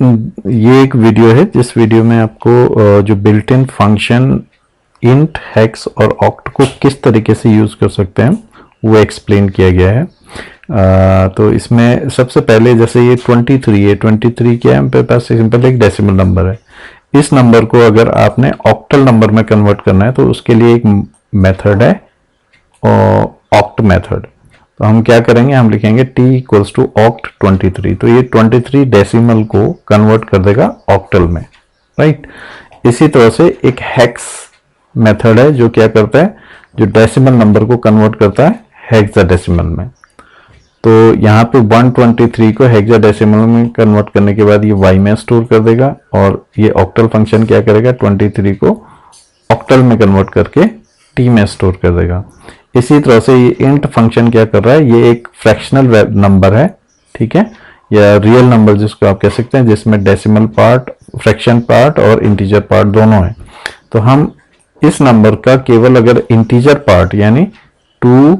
ये एक वीडियो है जिस वीडियो में आपको जो built in function int, hex और ऑक्ट को किस तरीके से यूज कर सकते हैं वो एक्सप्लेन किया गया है। तो इसमें सबसे पहले जैसे ये 23 है, 23 क्या है, हमारे पास सिंपल एक डेसिमल नंबर है। इस नंबर को अगर आपने ऑक्टल नंबर में कन्वर्ट करना है तो उसके लिए एक मेथड है ऑक्ट मेथड। तो हम क्या करेंगे, हम लिखेंगे t इक्वल्स टू ऑक्ट 23। तो ये 23 डेसिमल को कन्वर्ट कर देगा ऑक्टल में, राइट। इसी तरह से एक हेक्स मेथड है जो क्या करता है, जो डेसिमल नंबर को कन्वर्ट करता है हेक्साडेसिमल में। तो यहाँ पे 123 को हेक्साडेसिमल में कन्वर्ट करने के बाद ये y में स्टोर कर देगा और ये ऑक्टल फंक्शन क्या करेगा, 23 को ऑक्टल में कन्वर्ट करके t में स्टोर कर देगा। इसी तरह से ये इंट फंक्शन क्या कर रहा है, ये एक फ्रैक्शनल नंबर है, ठीक है, या रियल नंबर जिसको आप कह सकते हैं, जिसमें डेसिमल पार्ट, फ्रैक्शन पार्ट और इंटीजर पार्ट दोनों है। तो हम इस नंबर का केवल अगर इंटीजर पार्ट यानी 2,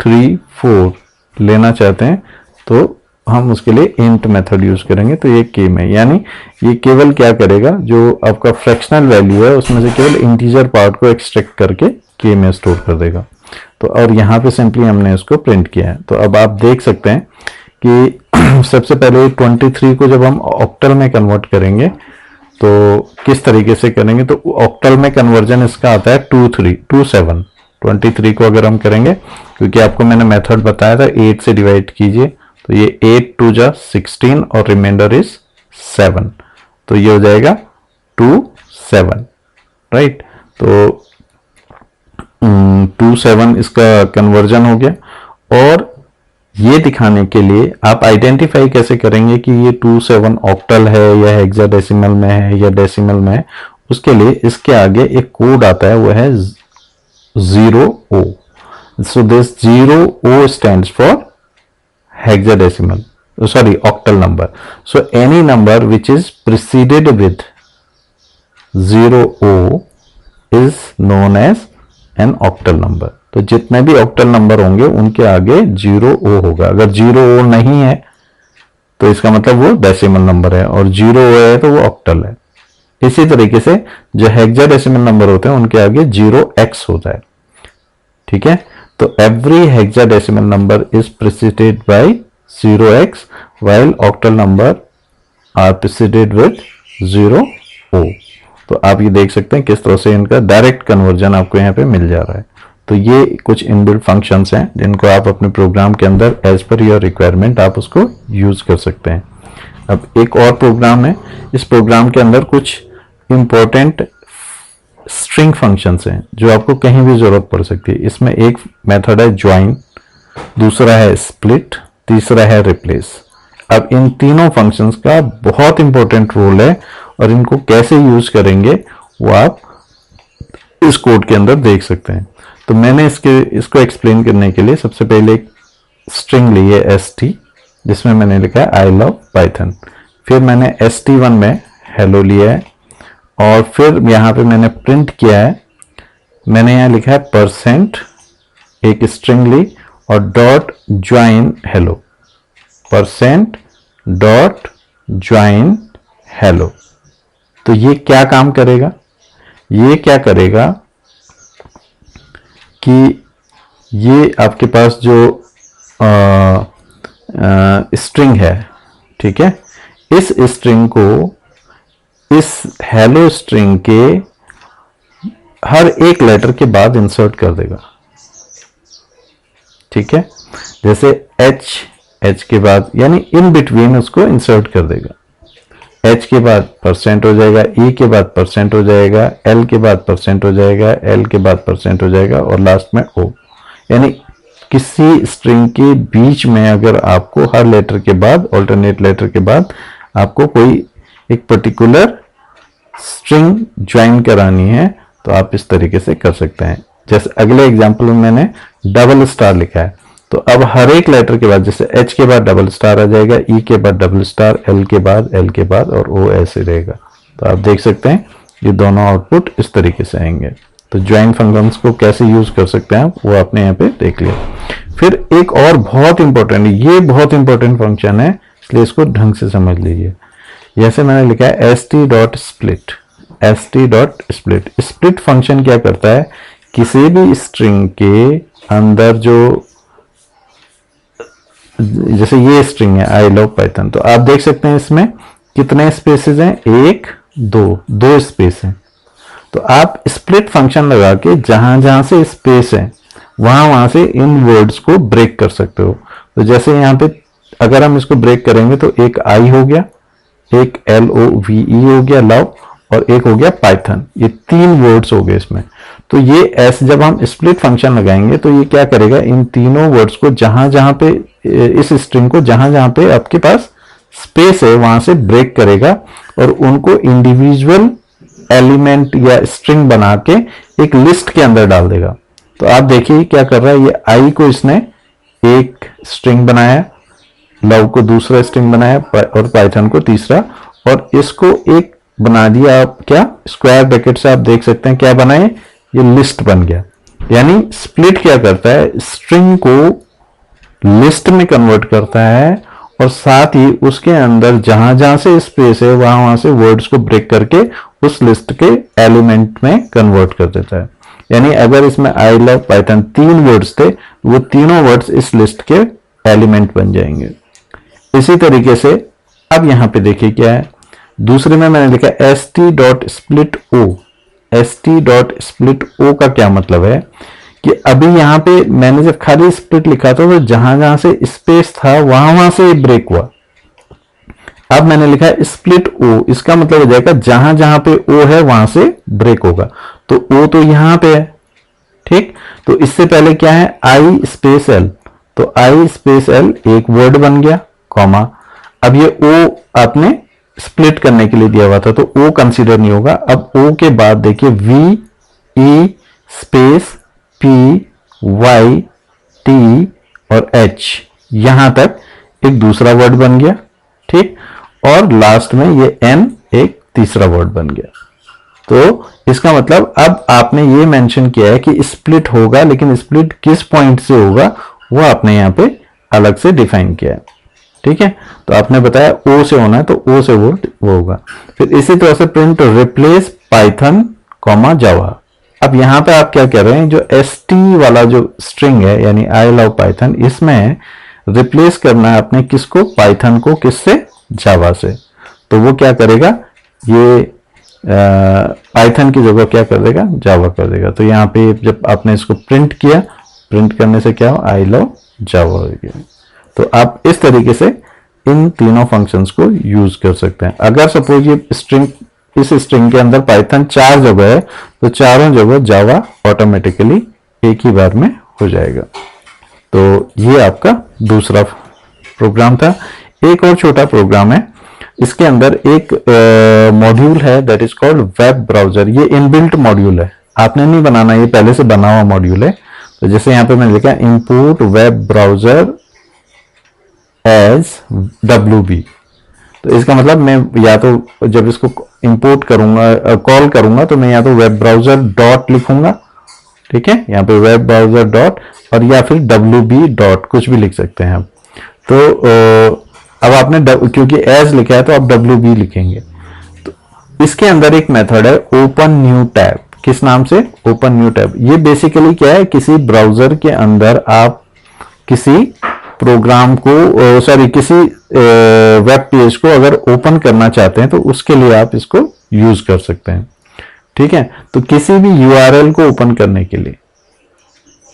3, 4 लेना चाहते हैं तो हम उसके लिए इंट मेथड यूज करेंगे। तो ये के में, यानी ये केवल क्या करेगा, जो आपका फ्रैक्शनल वैल्यू है उसमें से केवल इंटीजर पार्ट को एक्सट्रैक्ट करके के में स्टोर कर देगा। तो और यहाँ पे सिंपली हमने इसको प्रिंट किया है। तो अब आप देख सकते हैं कि सबसे पहले 23 को जब हम ऑक्टल में कन्वर्ट करेंगे तो किस तरीके से करेंगे, तो ऑक्टल में कन्वर्जन इसका आता है 27। 23 को अगर हम करेंगे, क्योंकि आपको मैंने मेथड बताया था 8 से डिवाइड कीजिए, तो ये 8 2 जा 16 और रिमाइंडर इज 7, तो ये हो जाएगा 27, राइट। तो 27 इसका कन्वर्जन हो गया। और ये दिखाने के लिए आप आइडेंटिफाई कैसे करेंगे कि ये 27 ऑक्टल है या हेक्साडेसिमल में है या डेसिमल में है, उसके लिए इसके आगे एक कोड आता है, वो है 0O। So this 0O stands for hexadecimal, sorry octal number. So any number which is preceded with 0O is known as an octal number. तो जितने भी ऑक्टल नंबर होंगे उनके आगे 0O होगा। अगर 0O नहीं है तो इसका मतलब वो डेसिमल नंबर है, और 0O है तो वो ऑक्टल है। इसी तरीके से जो हेक्साडेसिमल नंबर होते हैं उनके आगे 0x होता है, ठीक है। तो every hexadecimal number is preceded by 0x while octal number are preceded with 0O। तो आप ये देख सकते हैं किस तरह से इनका डायरेक्ट कन्वर्जन आपको यहाँ पे मिल जा रहा है। तो ये कुछ इनबिल्ट फंक्शंस हैं जिनको आप अपने प्रोग्राम के अंदर एज पर योर रिक्वायरमेंट आप उसको यूज कर सकते हैं। अब एक और प्रोग्राम है, इस प्रोग्राम के अंदर कुछ इंपॉर्टेंट स्ट्रिंग फंक्शंस हैं जो आपको कहीं भी जरूरत पड़ सकती है। इसमें एक मेथड है ज्वाइन, दूसरा है स्प्लिट, तीसरा है रिप्लेस। अब इन तीनों फंक्शंस का बहुत इंपॉर्टेंट रोल है और इनको कैसे यूज करेंगे वो आप इस कोड के अंदर देख सकते हैं। तो मैंने इसको एक्सप्लेन करने के लिए सबसे पहले एक स्ट्रिंग ली है st, जिसमें मैंने लिखा है आई लव पाइथन। फिर मैंने st1 में हेलो लिया है और फिर यहाँ पे मैंने प्रिंट किया है, मैंने यहाँ लिखा है %, एक स्ट्रिंग ली और dot join hello, %.join hello. तो ये क्या काम करेगा, ये क्या करेगा कि ये आपके पास जो स्ट्रिंग है, ठीक है, इस स्ट्रिंग को इस हेलो स्ट्रिंग के हर एक लेटर के बाद इंसर्ट कर देगा, ठीक है। जैसे h के बाद यानी इन बिटवीन उसको इंसर्ट कर देगा। h के बाद % हो जाएगा, e के बाद % हो जाएगा, l के बाद % हो जाएगा, l के बाद % हो जाएगा और लास्ट में o। यानी किसी स्ट्रिंग के बीच में अगर आपको हर लेटर के बाद, ऑल्टरनेट लेटर के बाद आपको कोई एक पर्टिकुलर स्ट्रिंग ज्वाइन करानी है तो आप इस तरीके से कर सकते हैं। जैसे अगले एग्जांपल में मैंने डबल स्टार लिखा है, तो अब हर एक लेटर के बाद जैसे h के बाद डबल स्टार आ जाएगा, e के बाद डबल स्टार, l के बाद और o ऐसे रहेगा। तो आप देख सकते हैं ये दोनों आउटपुट इस तरीके से आएंगे। तो ज्वाइन फंक्शंस को कैसे यूज कर सकते हैं वो आपने यहाँ पे देख लिया। फिर एक और बहुत इंपॉर्टेंट, ये बहुत इंपॉर्टेंट फंक्शन है इसलिए इसको ढंग से समझ लीजिए। जैसे मैंने लिखा है st.split। st.split स्प्लिट फंक्शन क्या करता है, किसी भी स्ट्रिंग के अंदर जो, जैसे ये स्ट्रिंग है आई लव पाइथन, तो आप देख सकते हैं इसमें कितने स्पेसेस हैं, 1 2 स्पेस हैं। तो आप स्प्लिट फंक्शन लगा के जहां जहां से स्पेस है वहां से इन वर्ड्स को ब्रेक कर सकते हो। तो जैसे यहाँ पे अगर हम इसको ब्रेक करेंगे तो एक आई हो गया, एक LOVE हो गया लव, और एक हो गया पाइथन, ये 3 वर्ड्स हो गए इसमें। तो ये ऐसे जब हम स्प्लिट फंक्शन लगाएंगे तो ये क्या करेगा, इन तीनों वर्ड्स को जहां जहां पे, इस स्ट्रिंग को जहां जहां पे आपके पास स्पेस है वहां से ब्रेक करेगा और उनको इंडिविजुअल एलिमेंट या स्ट्रिंग बना के एक लिस्ट के अंदर डाल देगा। तो आप देखिए क्या कर रहा है, ये आई को इसने एक स्ट्रिंग बनाया, लव को दूसरा स्ट्रिंग बनाया और पाइथन को तीसरा, और इसको एक बना दिया आप क्या, स्क्वायर ब्रैकेट से आप देख सकते हैं क्या बनाए, ये लिस्ट बन गया। यानी स्प्लिट क्या करता है, स्ट्रिंग को लिस्ट में कन्वर्ट करता है और साथ ही उसके अंदर जहां जहां से स्पेस है वहां वहां से वर्ड्स को ब्रेक करके उस लिस्ट के एलिमेंट में कन्वर्ट कर देता है। यानी अगर इसमें आई लव पाइथन 3 वर्ड्स थे, वो तीनों वर्ड्स इस लिस्ट के एलिमेंट बन जाएंगे। इसी तरीके से अब यहां पे देखिए क्या है, दूसरे में मैंने लिखा st.splito। st.splito का क्या मतलब है कि अभी यहां पे मैंने जब खाली स्प्लिट लिखा था तो जहां जहां से स्पेस था वहां वहां से ब्रेक हुआ। अब मैंने लिखा है स्प्लिट ओ, इसका मतलब हो जाएगा जहां जहां पे ओ है वहां से ब्रेक होगा। तो ओ तो यहां पे है, ठीक। तो इससे पहले क्या है, आई स्पेस एल, तो आई स्पेस एल एक वर्ड बन गया, कॉमा। अब ये ओ आपने स्प्लिट करने के लिए दिया हुआ था तो ओ कंसीडर नहीं होगा। अब ओ के बाद देखिए V E space P Y T और एच, यहां तक एक दूसरा वर्ड बन गया, ठीक। और लास्ट में ये एन एक तीसरा वर्ड बन गया। तो इसका मतलब अब आपने ये मेंशन किया है कि स्प्लिट होगा, लेकिन स्प्लिट किस पॉइंट से होगा वो आपने यहां पे अलग से डिफाइन किया है, ठीक है। तो आपने बताया ओ से होना है तो ओ से वो होगा। फिर इसी तरह से प्रिंट रिप्लेस पाइथन कॉमा जावा। अब यहां पे आप क्या कह रहे हैं, जो st वाला जो स्ट्रिंग है यानी आई लव पाइथन, इसमें रिप्लेस करना है आपने किसको, पाइथन को, किससे, जावा से। तो वो क्या करेगा, ये पाइथन की जगह क्या कर देगा, जावा कर देगा। तो यहाँ पे जब आपने इसको प्रिंट किया, प्रिंट करने से क्या हो, आई लव जावा हो गया। तो आप इस तरीके से इन तीनों फंक्शंस को यूज कर सकते हैं। अगर सपोज ये स्ट्रिंग, इस स्ट्रिंग के अंदर पाइथन 4 जगह है तो चारों जगह जावा ऑटोमेटिकली एक ही बार में हो जाएगा। तो ये आपका दूसरा प्रोग्राम था। एक और छोटा प्रोग्राम है, इसके अंदर एक मॉड्यूल है that is called web browser. ये इनबिल्ट मॉड्यूल है, आपने नहीं बनाना, ये पहले से बना हुआ मॉड्यूल है। तो जैसे यहाँ पे मैंने लिखा है import web browser as WB, तो इसका मतलब मैं या तो जब इसको इंपोर्ट करूंगा, कॉल करूंगा, तो मैं या तो वेब ब्राउजर डॉट लिखूंगा, ठीक है, यहाँ पे वेब ब्राउजर डॉट, और या फिर WB डॉट, कुछ भी लिख सकते हैं आप। तो अब आपने क्योंकि एज लिखा है तो आप WB लिखेंगे। तो इसके अंदर एक मेथड है ओपन न्यू टैब। किस नाम से, ओपन न्यू टैब। ये बेसिकली क्या है, किसी ब्राउजर के अंदर आप किसी प्रोग्राम को, सॉरी किसी वेब पेज को अगर ओपन करना चाहते हैं तो उसके लिए आप इसको यूज कर सकते हैं, ठीक है। तो किसी भी URL को ओपन करने के लिए,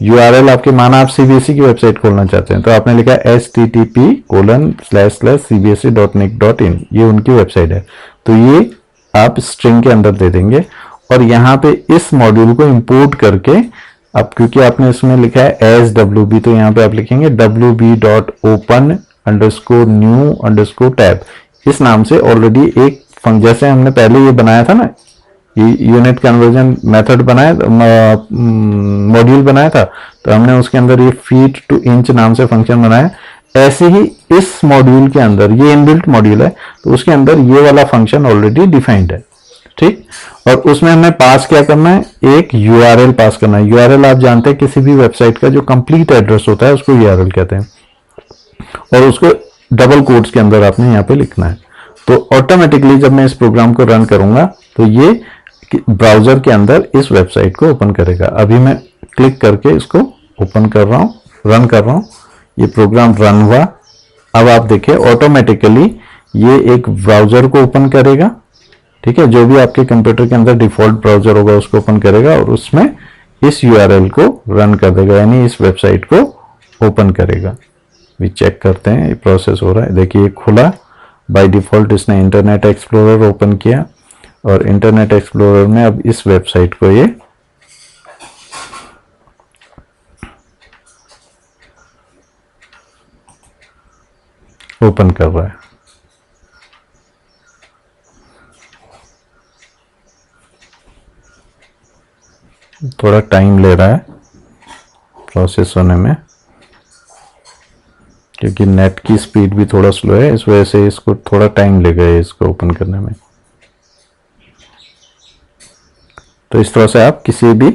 URL आपके, माना आप CBSE की वेबसाइट खोलना चाहते हैं तो आपने लिखा http://cbse.nic.in, ये उनकी वेबसाइट है। तो ये आप स्ट्रिंग के अंदर दे देंगे और यहाँ पे इस मॉड्यूल को इंपोर्ट करके, अब क्योंकि आपने इसमें लिखा है एज WB, तो यहाँ पे आप लिखेंगे wb.open_new_tab। इस नाम से ऑलरेडी एक फंक्शन, जैसे हमने पहले ये बनाया था ना, ये यूनिट कन्वर्जन मेथड बनाया, मॉड्यूल बनाया था, तो हमने उसके अंदर ये फीट टू इंच नाम से फंक्शन बनाया। ऐसे ही इस मॉड्यूल के अंदर, ये इनबिल्ट मॉड्यूल है तो उसके अंदर ये वाला फंक्शन ऑलरेडी डिफाइंड है, ठीक। और उसमें हमें पास क्या करना है, एक URL पास करना है। URL आप जानते हैं किसी भी वेबसाइट का जो कंप्लीट एड्रेस होता है उसको URL कहते हैं, और उसको डबल कोट्स के अंदर आपने यहाँ पे लिखना है। तो ऑटोमेटिकली जब मैं इस प्रोग्राम को रन करूंगा तो ये ब्राउजर के अंदर इस वेबसाइट को ओपन करेगा। अभी मैं क्लिक करके इसको ओपन कर रहा हूँ, रन कर रहा हूँ, ये प्रोग्राम रन हुआ। अब आप देखिए ऑटोमेटिकली ये एक ब्राउजर को ओपन करेगा, ठीक है, जो भी आपके कंप्यूटर के अंदर डिफॉल्ट ब्राउजर होगा उसको ओपन करेगा और उसमें इस यूआरएल को रन कर देगा, यानी इस वेबसाइट को ओपन करेगा। भी चेक करते हैं ये प्रोसेस हो रहा है। देखिए ये खुला, बाय डिफॉल्ट इसने इंटरनेट एक्सप्लोरर ओपन किया और इंटरनेट एक्सप्लोरर में अब इस वेबसाइट को ये ओपन कर रहा है। थोड़ा टाइम ले रहा है प्रोसेस होने में, क्योंकि नेट की स्पीड भी थोड़ा स्लो है, इस वजह से इसको थोड़ा टाइम लेगा इसको ओपन करने में। तो इस तरह से आप किसी भी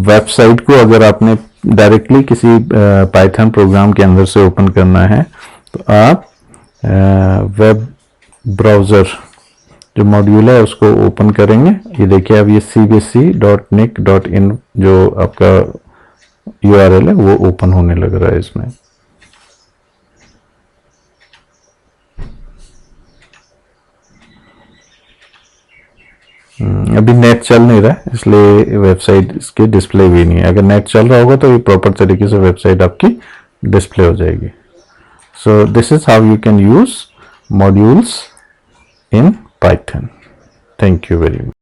वेबसाइट को अगर आपने डायरेक्टली किसी पाइथन प्रोग्राम के अंदर से ओपन करना है तो आप वेब ब्राउज़र जो मॉड्यूल है उसको ओपन करेंगे। ये देखिए अब ये cbse.nic.in जो आपका यूआरएल है वो ओपन होने लग रहा है इसमें। अभी नेट चल नहीं रहा है इसलिए वेबसाइट इसकी डिस्प्ले भी नहीं है। अगर नेट चल रहा होगा तो ये प्रॉपर तरीके से वेबसाइट आपकी डिस्प्ले हो जाएगी। So this is how you can use modules in Python. Thank you very much.